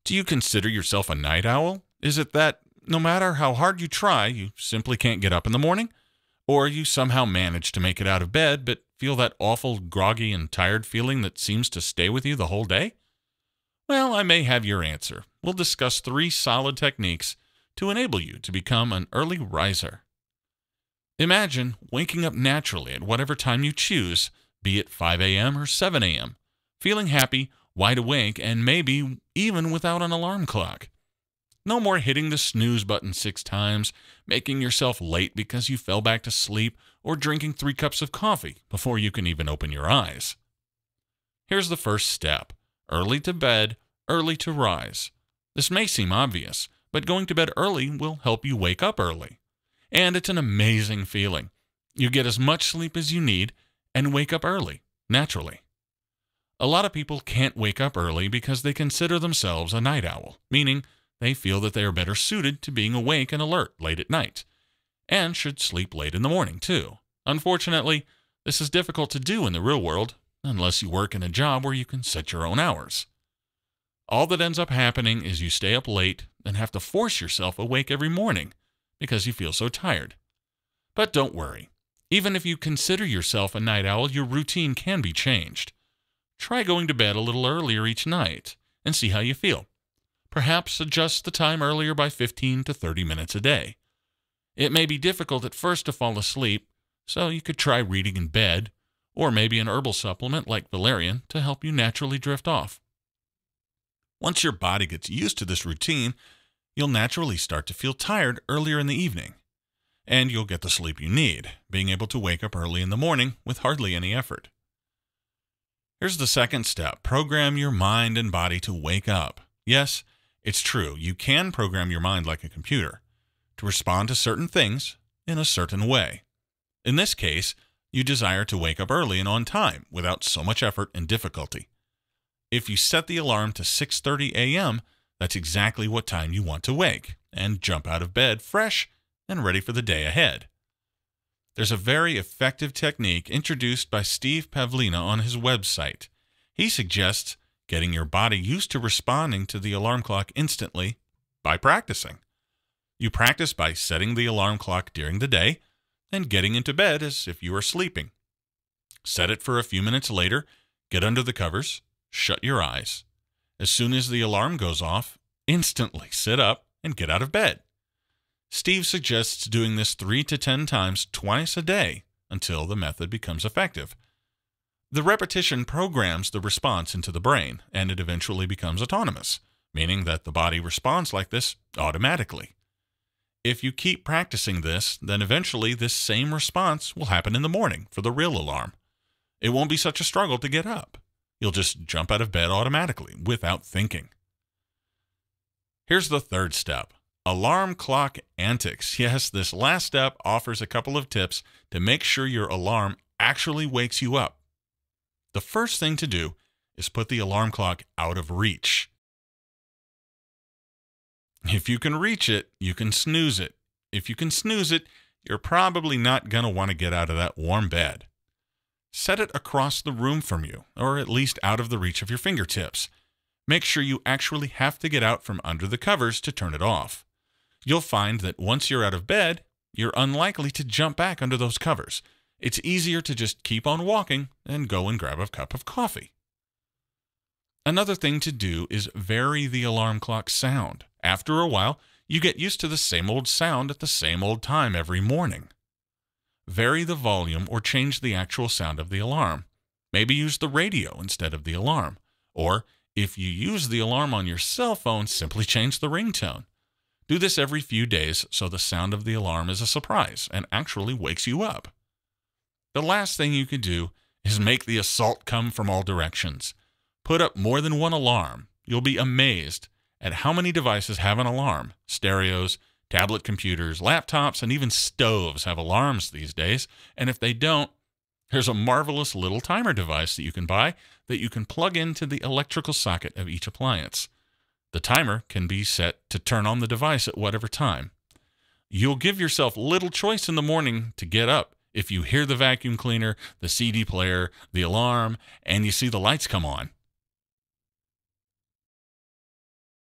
Do you consider yourself a night owl? Is it that no matter how hard you try, you simply can't get up in the morning? Or you somehow manage to make it out of bed, but feel that awful groggy and tired feeling that seems to stay with you the whole day? Well, I may have your answer. We'll discuss 3 solid techniques to enable you to become an early riser. Imagine waking up naturally at whatever time you choose, be it 5 a.m. or 7 a.m., feeling happy, wide awake, and maybe even without an alarm clock. No more hitting the snooze button 6 times, making yourself late because you fell back to sleep, or drinking 3 cups of coffee before you can even open your eyes. Here's the first step. Early to bed, early to rise. This may seem obvious, but going to bed early will help you wake up early. And it's an amazing feeling. You get as much sleep as you need and wake up early, naturally. A lot of people can't wake up early because they consider themselves a night owl, meaning they feel that they are better suited to being awake and alert late at night, and should sleep late in the morning, too. Unfortunately, this is difficult to do in the real world, unless you work in a job where you can set your own hours. All that ends up happening is you stay up late and have to force yourself awake every morning because you feel so tired. But don't worry. Even if you consider yourself a night owl, your routine can be changed. Try going to bed a little earlier each night and see how you feel. Perhaps adjust the time earlier by 15 to 30 minutes a day. It may be difficult at first to fall asleep, so you could try reading in bed, or maybe an herbal supplement like valerian to help you naturally drift off. Once your body gets used to this routine, you'll naturally start to feel tired earlier in the evening, and you'll get the sleep you need, being able to wake up early in the morning with hardly any effort. Here's the second step. Program your mind and body to wake up. Yes, it's true. You can program your mind like a computer to respond to certain things in a certain way. In this case, you desire to wake up early and on time without so much effort and difficulty. If you set the alarm to 6:30 a.m., that's exactly what time you want to wake and jump out of bed fresh and ready for the day ahead. There's a very effective technique introduced by Steve Pavlina on his website. He suggests getting your body used to responding to the alarm clock instantly by practicing. You practice by setting the alarm clock during the day and getting into bed as if you are sleeping. Set it for a few minutes later, get under the covers, shut your eyes. As soon as the alarm goes off, instantly sit up and get out of bed. Steve suggests doing this 3 to 10 times twice a day until the method becomes effective. The repetition programs the response into the brain, and it eventually becomes autonomous, meaning that the body responds like this automatically. If you keep practicing this, then eventually this same response will happen in the morning for the real alarm. It won't be such a struggle to get up. You'll just jump out of bed automatically without thinking. Here's the third step. Alarm clock antics. Yes, this last step offers a couple of tips to make sure your alarm actually wakes you up. The first thing to do is put the alarm clock out of reach. If you can reach it, you can snooze it. If you can snooze it, you're probably not going to want to get out of that warm bed. Set it across the room from you, or at least out of the reach of your fingertips. Make sure you actually have to get out from under the covers to turn it off. You'll find that once you're out of bed, you're unlikely to jump back under those covers. It's easier to just keep on walking and go and grab a cup of coffee. Another thing to do is vary the alarm clock sound. After a while, you get used to the same old sound at the same old time every morning. Vary the volume or change the actual sound of the alarm. Maybe use the radio instead of the alarm. Or, if you use the alarm on your cell phone, simply change the ringtone. Do this every few days so the sound of the alarm is a surprise and actually wakes you up. The last thing you can do is make the assault come from all directions. Put up more than one alarm. You'll be amazed at how many devices have an alarm. Stereos, tablet computers, laptops, and even stoves have alarms these days. And if they don't, there's a marvelous little timer device that you can buy that you can plug into the electrical socket of each appliance. The timer can be set to turn on the device at whatever time. You'll give yourself little choice in the morning to get up if you hear the vacuum cleaner, the CD player, the alarm, and you see the lights come on.